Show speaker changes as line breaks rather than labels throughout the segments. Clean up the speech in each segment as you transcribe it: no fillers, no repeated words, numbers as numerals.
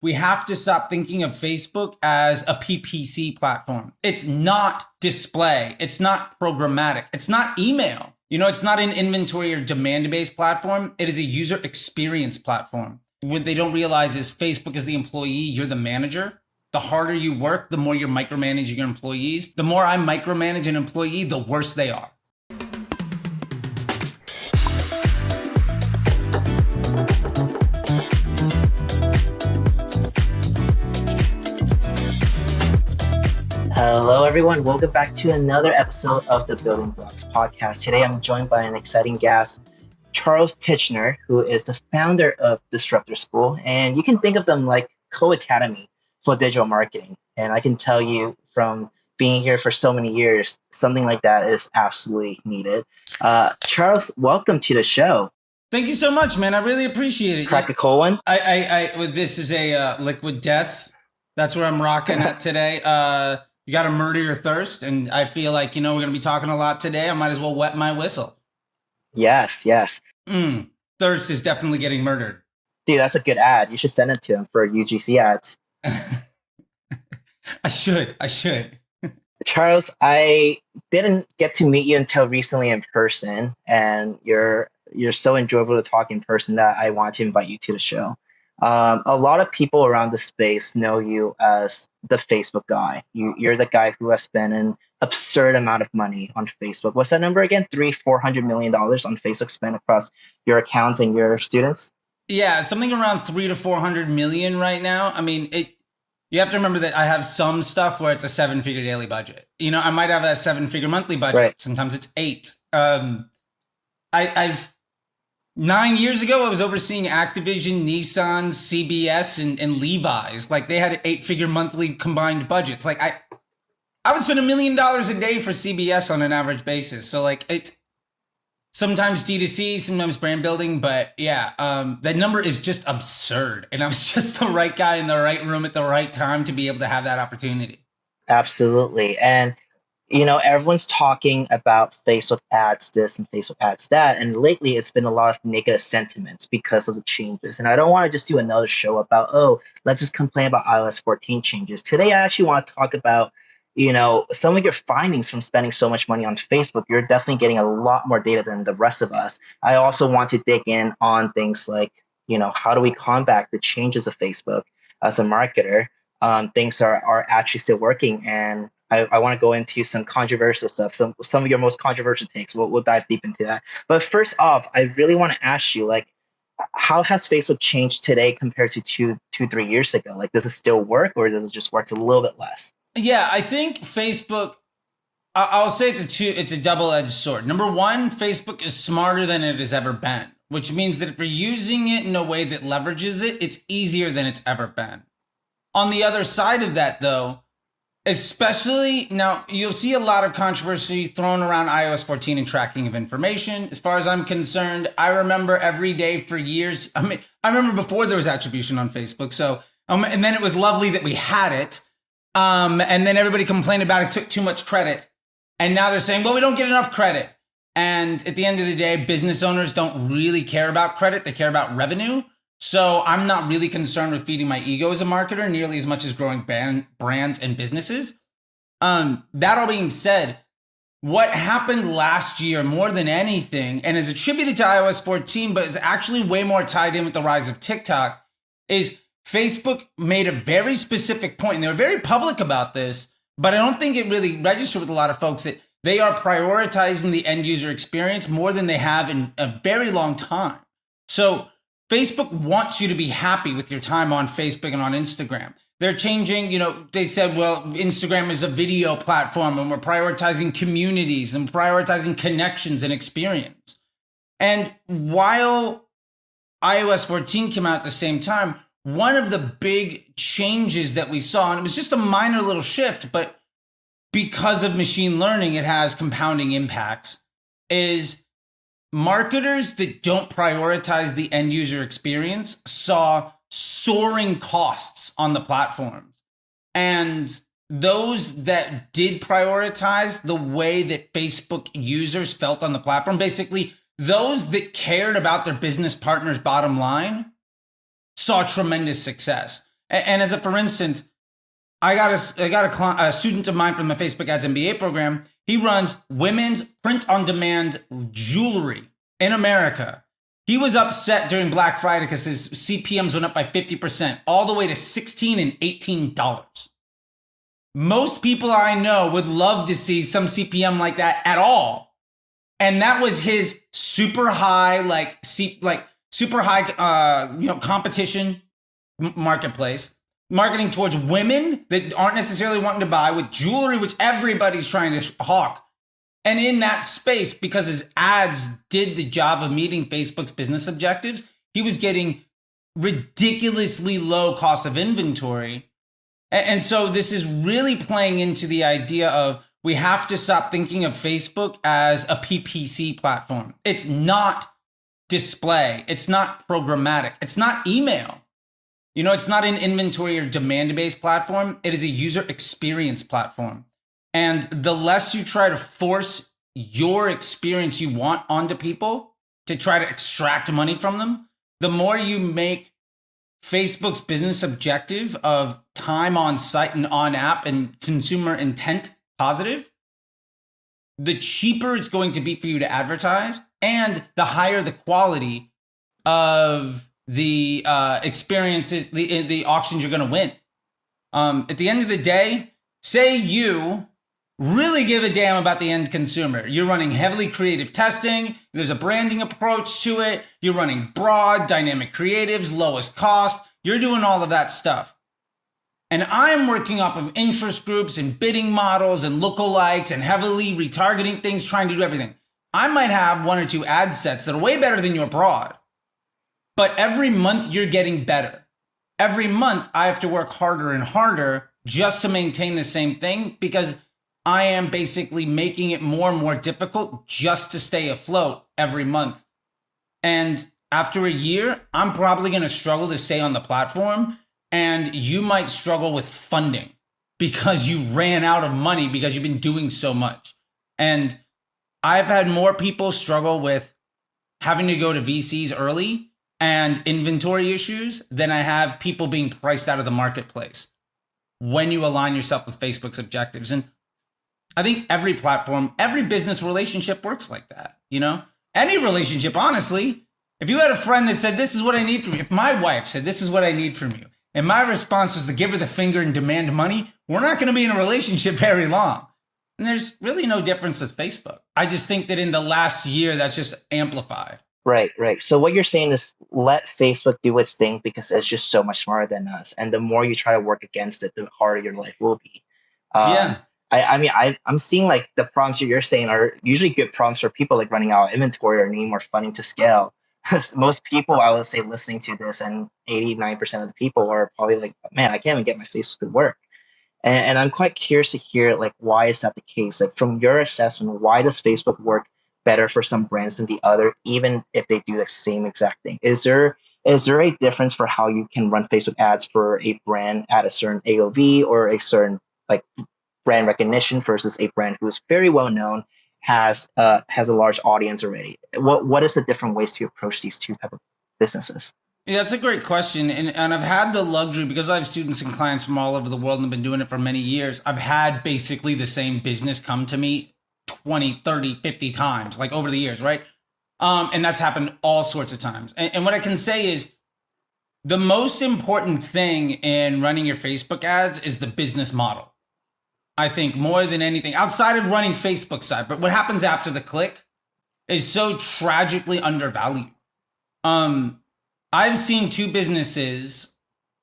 we have to stop thinking of Facebook as a PPC platform. It's not display. It's not programmatic. It's not email. It's not an inventory or demand-based platform. It is a user experience platform. What they don't realize is Facebook is the employee, you're the manager. The harder you work, the more you're micromanaging your employees. The more I micromanage an employee, the worse they are.
Hello, everyone. Welcome back to another episode of the Building Blocks podcast. Today, I'm joined by an exciting guest, Charles Tichenor, who is the founder of Disruptor School. And you can think of them like co-academy for digital marketing. And I can tell you from being here for so many years, something like that is absolutely needed. Charles, welcome to the show.
Thank you so much, man. I really appreciate it.
Crack a cold one?
This is a liquid death. That's what I'm rocking at today. You got to murder your thirst. And I feel like, we're going to be talking a lot today. I might as well wet my whistle.
Yes.
Thirst is definitely getting murdered.
Dude, that's a good ad. You should send it to him for UGC ads.
I should.
Charles, I didn't get to meet you until recently in person. And you're so enjoyable to talk in person that I want to invite you to the show. A lot of people around the space know you as the Facebook guy. You're the guy who has spent an absurd amount of money on Facebook. What's that number again? $400 million on Facebook spent across your accounts and your students?
Yeah, something around 300 to 400 million right now. I mean, you have to remember that I have some stuff where it's a 7-figure daily budget. I might have a 7-figure monthly budget.
Right.
Sometimes it's 8. I've 9 years ago, I was overseeing Activision, Nissan, CBS, and Levi's. Like, they had 8-figure monthly combined budgets. Like, I would spend $1 million a day for CBS on an average basis. So, like, it sometimes D2C, sometimes brand building. But yeah, that number is just absurd. And I was just the right guy in the right room at the right time to be able to have that opportunity.
Absolutely. And everyone's talking about Facebook ads this and Facebook ads that. And lately, it's been a lot of negative sentiments because of the changes. And I don't want to just do another show about, let's just complain about iOS 14 changes. Today, I actually want to talk about, some of your findings from spending so much money on Facebook. You're definitely getting a lot more data than the rest of us. I also want to dig in on things like, how do we combat the changes of Facebook as a marketer? Things are actually still working. And I want to go into some controversial stuff, some of your most controversial takes. We'll dive deep into that. But first off, I really want to ask you, how has Facebook changed today compared to 3 years ago? Like, does it still work, or does it just work a little bit less?
Yeah, I think Facebook, I'll say it's a double-edged sword. Number one, Facebook is smarter than it has ever been, which means that if you're using it in a way that leverages it, it's easier than it's ever been. On the other side of that, though, especially now, you'll see a lot of controversy thrown around iOS 14 and tracking of information. As far as I'm concerned, I remember every day for years. I remember before there was attribution on Facebook. So, and then it was lovely that we had it. And then everybody complained about it, took too much credit. And now they're saying, well, we don't get enough credit. And at the end of the day, business owners don't really care about credit. They care about revenue. So I'm not really concerned with feeding my ego as a marketer nearly as much as growing brands and businesses. That all being said, what happened last year more than anything, and is attributed to iOS 14, but is actually way more tied in with the rise of TikTok, is Facebook made a very specific point, and they were very public about this, but I don't think it really registered with a lot of folks that they are prioritizing the end user experience more than they have in a very long time. So Facebook wants you to be happy with your time on Facebook and on Instagram. They're changing, they said, well, Instagram is a video platform and we're prioritizing communities and prioritizing connections and experience. And while iOS 14 came out at the same time, one of the big changes that we saw, and it was just a minor little shift, but because of machine learning, it has compounding impacts, is marketers that don't prioritize the end user experience saw soaring costs on the platforms. And those that did prioritize the way that Facebook users felt on the platform, basically those that cared about their business partner's bottom line, saw tremendous success. And as a for instance, I got a student of mine from the Facebook Ads MBA program. He runs women's print-on-demand jewelry in America. He was upset during Black Friday because his CPMs went up by 50%, all the way to $16 and $18. Most people I know would love to see some CPM like that at all. And that was his super high, competition marketplace, marketing towards women that aren't necessarily wanting to buy, with jewelry, which everybody's trying to hawk. And in that space, because his ads did the job of meeting Facebook's business objectives, he was getting ridiculously low cost of inventory. And so this is really playing into the idea of we have to stop thinking of Facebook as a PPC platform. It's not display. It's not programmatic. It's not email. It's not an inventory or demand-based platform. It is a user experience platform. And the less you try to force your experience you want onto people to try to extract money from them, the more you make Facebook's business objective of time on site and on app and consumer intent positive, the cheaper it's going to be for you to advertise, and the higher the quality of the experiences, the auctions you're going to win. At the end of the day, say you really give a damn about the end consumer. You're running heavily creative testing. There's a branding approach to it. You're running broad, dynamic creatives, lowest cost. You're doing all of that stuff. And I'm working off of interest groups and bidding models and lookalikes and heavily retargeting things, trying to do everything. I might have one or two ad sets that are way better than your broad. But every month you're getting better. Every month I have to work harder and harder just to maintain the same thing, because I am basically making it more and more difficult just to stay afloat every month. And after a year, I'm probably going to struggle to stay on the platform, and you might struggle with funding because you ran out of money because you've been doing so much. And I've had more people struggle with having to go to VCs early and inventory issues than I have people being priced out of the marketplace when you align yourself with Facebook's objectives. And I think every platform, every business relationship works like that. Any relationship, honestly. If you had a friend that said, this is what I need from you, if my wife said, this is what I need from you, and my response was to give her the finger and demand money, we're not going to be in a relationship very long. And there's really no difference with Facebook. I just think that in the last year, that's just amplified.
Right. So what you're saying is let Facebook do its thing, because it's just so much smarter than us. And the more you try to work against it, the harder your life will be.
Yeah.
I'm seeing like the prompts you're saying are usually good prompts for people like running out of inventory or needing more funding to scale. Most people, I would say, listening to this, and 89% of the people are probably like, man, I can't even get my Facebook to work. And I'm quite curious to hear, like, why is that the case? Like, from your assessment, why does Facebook work better for some brands than the other, even if they do the same exact thing? Is there a difference for how you can run Facebook ads for a brand at a certain AOV or a certain like brand recognition versus a brand who is very well known, has a large audience already? What is the different ways to approach these two type of businesses?
Yeah, that's a great question. And I've had the luxury, because I have students and clients from all over the world and have been doing it for many years. I've had basically the same business come to me 20, 30, 50 times, like over the years, right? And that's happened all sorts of times. And what I can say is the most important thing in running your Facebook ads is the business model. I think more than anything, outside of running Facebook side, but what happens after the click is so tragically undervalued. I've seen two businesses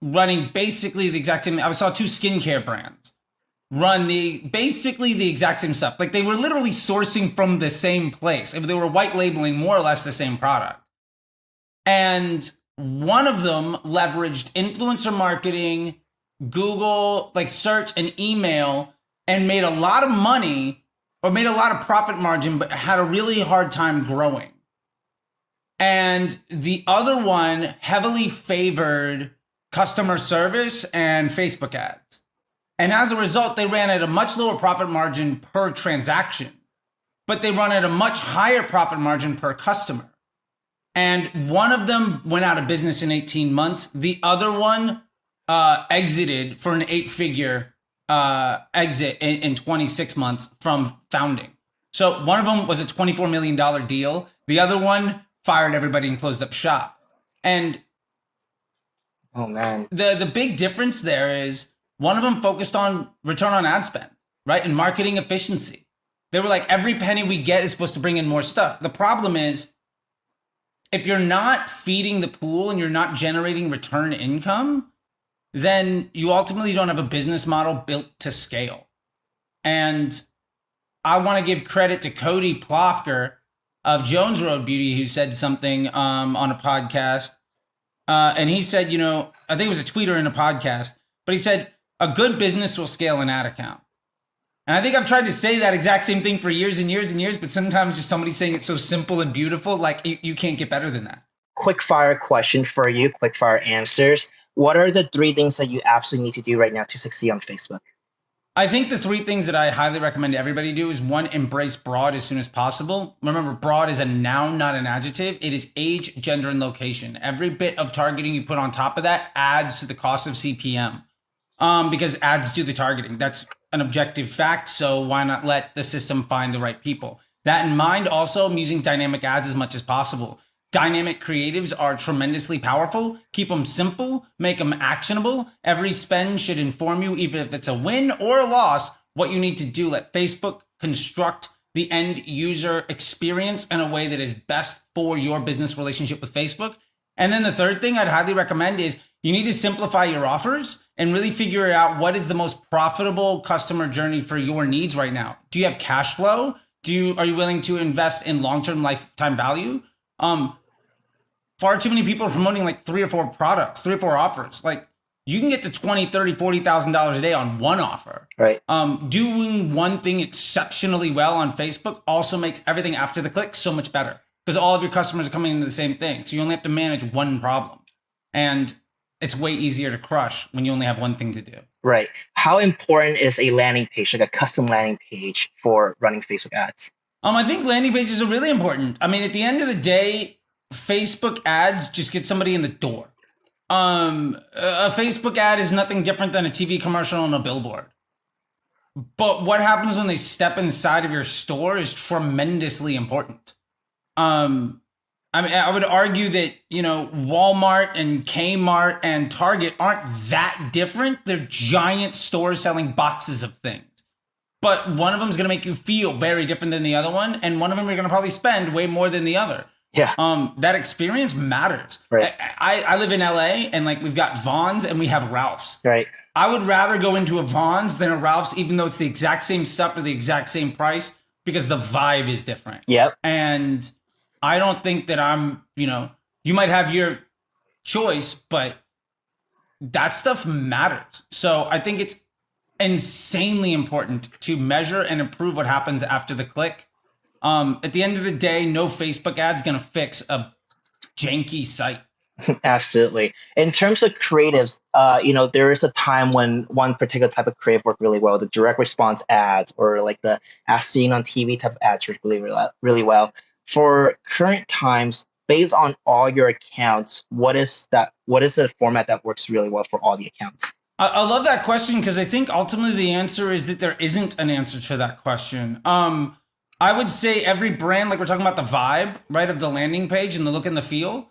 running basically the exact same. I saw two skincare brands run basically the exact same stuff. Like they were literally sourcing from the same place. If they were white labeling more or less the same product. And one of them leveraged influencer marketing, Google, like search and email, and made a lot of money or made a lot of profit margin, but had a really hard time growing. And the other one heavily favored customer service and Facebook ads. And as a result, they ran at a much lower profit margin per transaction, but they run at a much higher profit margin per customer. And one of them went out of business in 18 months. The other one exited for an 8-figure exit in 26 months from founding. So one of them was a $24 million deal. The other one fired everybody and closed up shop. And
Oh man.
the big difference there is one of them focused on return on ad spend, right? And marketing efficiency. They were like, every penny we get is supposed to bring in more stuff. The problem is, if you're not feeding the pool and you're not generating return income, then you ultimately don't have a business model built to scale. And I want to give credit to Cody Plofker of Jones Road Beauty, who said something on a podcast. And he said, I think it was a tweet or in a podcast, but he said, a good business will scale an ad account. And I think I've tried to say that exact same thing for years and years and years, but sometimes just somebody saying it's so simple and beautiful, like you can't get better than that.
Quick fire question for you, quick fire answers. What are the 3 things that you absolutely need to do right now to succeed on Facebook?
I think the 3 things that I highly recommend everybody do is 1, embrace broad as soon as possible. Remember, broad is a noun, not an adjective. It is age, gender, and location. Every bit of targeting you put on top of that adds to the cost of CPM because ads do the targeting. That's an objective fact. So why not let the system find the right people? That in mind, also, I'm using dynamic ads as much as possible. Dynamic creatives are tremendously powerful. Keep them simple, make them actionable. Every spend should inform you, even if it's a win or a loss, what you need to do. Let Facebook construct the end user experience in a way that is best for your business relationship with Facebook. And then the third thing I'd highly recommend is you need to simplify your offers and really figure out what is the most profitable customer journey for your needs right now. Do you have cash flow? Are you willing to invest in long-term lifetime value? Far too many people are promoting like 3 or 4 products, 3 or 4 offers. Like you can get to $20,000, $30,000, $40,000 a day on one offer.
Right.
Doing one thing exceptionally well on Facebook also makes everything after the click so much better because all of your customers are coming into the same thing. So you only have to manage one problem. And it's way easier to crush when you only have one thing to do.
Right. How important is a landing page, like a custom landing page for running Facebook ads?
I think landing pages are really important. I mean, at the end of the day, Facebook ads just get somebody in the door. A Facebook ad is nothing different than a TV commercial on a billboard. But what happens when they step inside of your store is tremendously important. I would argue that, Walmart and Kmart and Target aren't that different. They're giant stores selling boxes of things. But one of them is going to make you feel very different than the other one. And one of them you're going to probably spend way more than the other.
Yeah.
That experience matters.
Right.
I live in LA and we've got Vons and we have Ralph's.
Right.
I would rather go into a Vons than a Ralph's, even though it's the exact same stuff for the exact same price, because the vibe is different.
Yep.
And I don't think that you might have your choice, but that stuff matters. So I think it's insanely important to measure and improve what happens after the click. At the end of the day, no Facebook ad's going to fix a janky site.
Absolutely. In terms of creatives, there is a time when one particular type of creative worked really well, the direct response ads or like the as seen on TV type of ads work really well. For current times, based on all your accounts, what is the format that works really well for all the accounts?
I love that question because I think ultimately the answer is that there isn't an answer to that question. I would say every brand, like we're talking about the vibe, right, of the landing page and the look and the feel.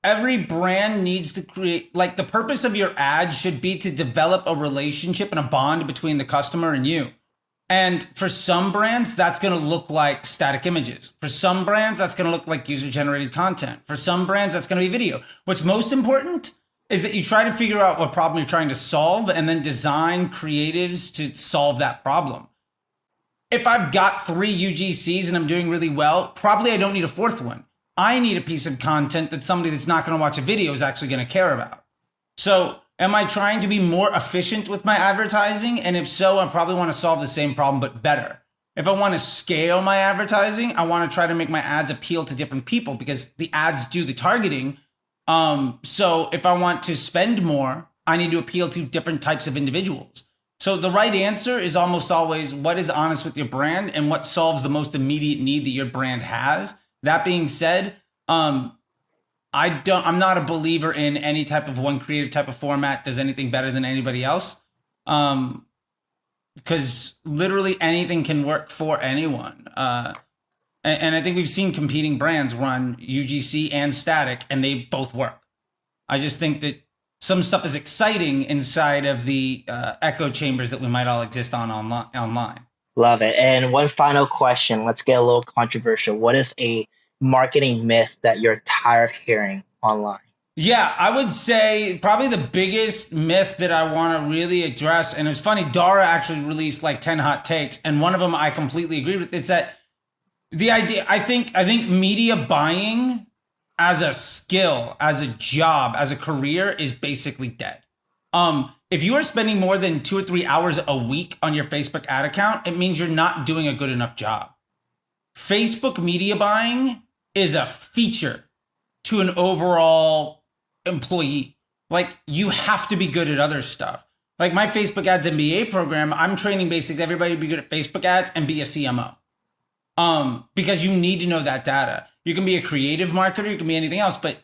Every brand needs to create, the purpose of your ad should be to develop a relationship and a bond between the customer and you. And for some brands, that's going to look like static images. For some brands, that's going to look like user-generated content. For some brands, that's going to be video. What's most important is that you try to figure out what problem you're trying to solve and then design creatives to solve that problem. If I've got 3 UGCs and I'm doing really well, probably I don't need a 4th one. I need a piece of content that somebody that's not going to watch a video is actually going to care about. So am I trying to be more efficient with my advertising? And if so, I probably want to solve the same problem, but better. If I want to scale my advertising, I want to try to make my ads appeal to different people because the ads do the targeting. So if I want to spend more, I need to appeal to different types of individuals. So the right answer is almost always what is honest with your brand and what solves the most immediate need that your brand has. That being said, I I'm not a believer in any type of one creative type of format does anything better than anybody else. Because literally anything can work for anyone. And I think we've seen competing brands run UGC and static, and they both work. I just think that some stuff is exciting inside of the echo chambers that we might all exist on online.
Love it. And one final question. Let's get a little controversial. What is a marketing myth that you're tired of hearing online?
Yeah, I would say probably the biggest myth that I want to really address, and it's funny, Dara actually released like 10 hot takes, and one of them I completely agree with. It's that the idea, I think media buying as a skill, as a job, as a career is basically dead. If you are spending more than 2 or 3 hours a week on your Facebook ad account, it means you're not doing a good enough job. Facebook media buying is a feature to an overall employee. Like, you have to be good at other stuff. Like my Facebook ads MBA program, I'm training basically everybody to be good at Facebook ads and be a CMO. Because you need to know that data. You can be a creative marketer, you can be anything else, but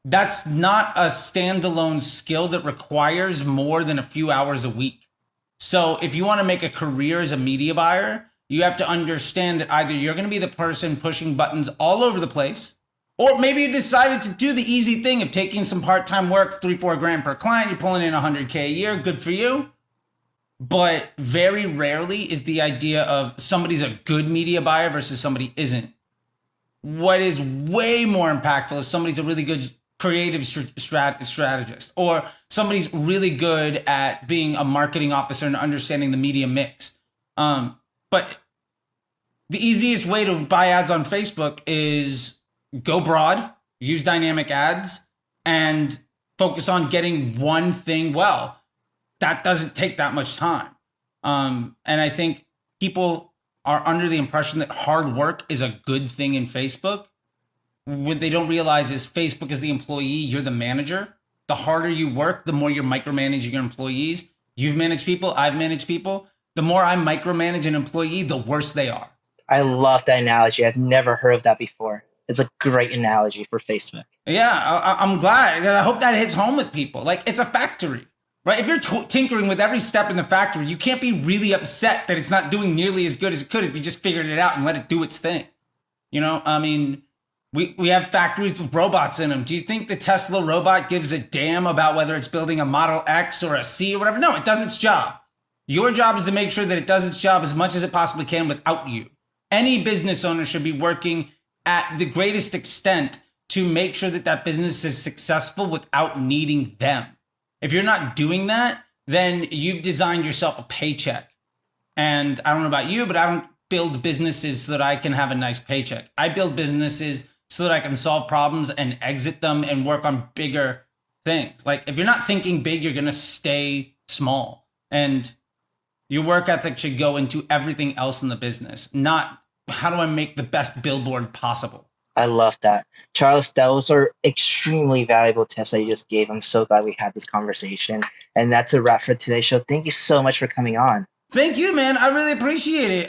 that's not a standalone skill that requires more than a few hours a week. So if you want to make a career as a media buyer, you have to understand that either you're going to be the person pushing buttons all over the place, or maybe you decided to do the easy thing of taking some part-time work, 3-4 grand per client, you're pulling in 100K a year, good for you. But very rarely is the idea of somebody's a good media buyer versus somebody isn't. What is way more impactful is somebody's a really good creative strategist, or somebody's really good at being a marketing officer and understanding the media mix. But the easiest way to buy ads on Facebook is go broad, use dynamic ads, and focus on getting one thing well. That doesn't take that much time. And I think people are under the impression that hard work is a good thing in Facebook. What they don't realize is Facebook is the employee, you're the manager. The harder you work, the more you're micromanaging your employees. You've managed people, I've managed people. The more I micromanage an employee, the worse they are.
I love that analogy. I've never heard of that before. It's a great analogy for Facebook.
Yeah, I'm glad. I hope that hits home with people. Like, it's a factory, right? If you're tinkering with every step in the factory, you can't be really upset that it's not doing nearly as good as it could if you just figured it out and let it do its thing. You know, I mean, we have factories with robots in them. Do you think the Tesla robot gives a damn about whether it's building a Model X or a C or whatever? No, it does its job. Your job is to make sure that it does its job as much as it possibly can without you. Any business owner should be working at the greatest extent to make sure that that business is successful without needing them. If you're not doing that, then you've designed yourself a paycheck. And I don't know about you, but I don't build businesses so that I can have a nice paycheck. I build businesses so that I can solve problems and exit them and work on bigger things. Like, if you're not thinking big, you're going to stay small. And your work ethic should go into everything else in the business, not how do I make the best billboard possible.
I love that. Charles, those are extremely valuable tips that you just gave. I'm so glad we had this conversation. And that's a wrap for today's show. Thank you so much for coming on.
Thank you, man. I really appreciate it.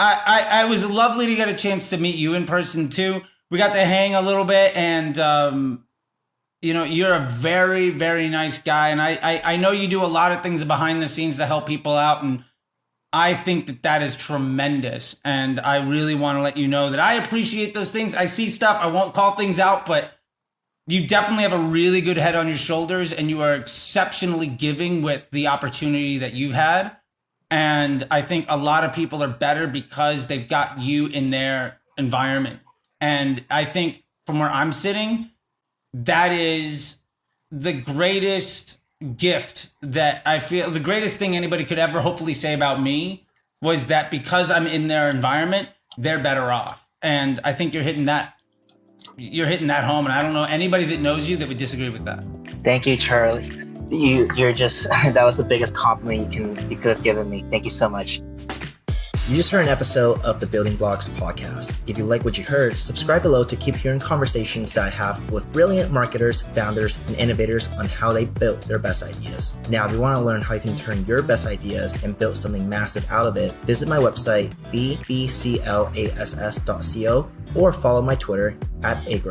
I was lovely to get a chance to meet you in person too. We got to hang a little bit, and you're a very, very nice guy. And I know you do a lot of things behind the scenes to help people out, and I think that is tremendous. And I really want to let you know that I appreciate those things. I see stuff, I won't call things out, but you definitely have a really good head on your shoulders, and you are exceptionally giving with the opportunity that you've had. And I think a lot of people are better because they've got you in their environment. And I think from where I'm sitting, that is the greatest gift that I feel, the greatest thing anybody could ever hopefully say about me was that because I'm in their environment, they're better off. And I think you're hitting that home. And I don't know anybody that knows you that would disagree with that.
Thank you, Charlie. You're just, that was the biggest compliment you could have given me. Thank you so much. You just heard an episode of the Building Blocks podcast. If you like what you heard, subscribe below to keep hearing conversations that I have with brilliant marketers, founders, and innovators on how they built their best ideas. Now, if you want to learn how you can turn your best ideas and build something massive out of it, visit my website, bbclass.co, or follow my Twitter @agro.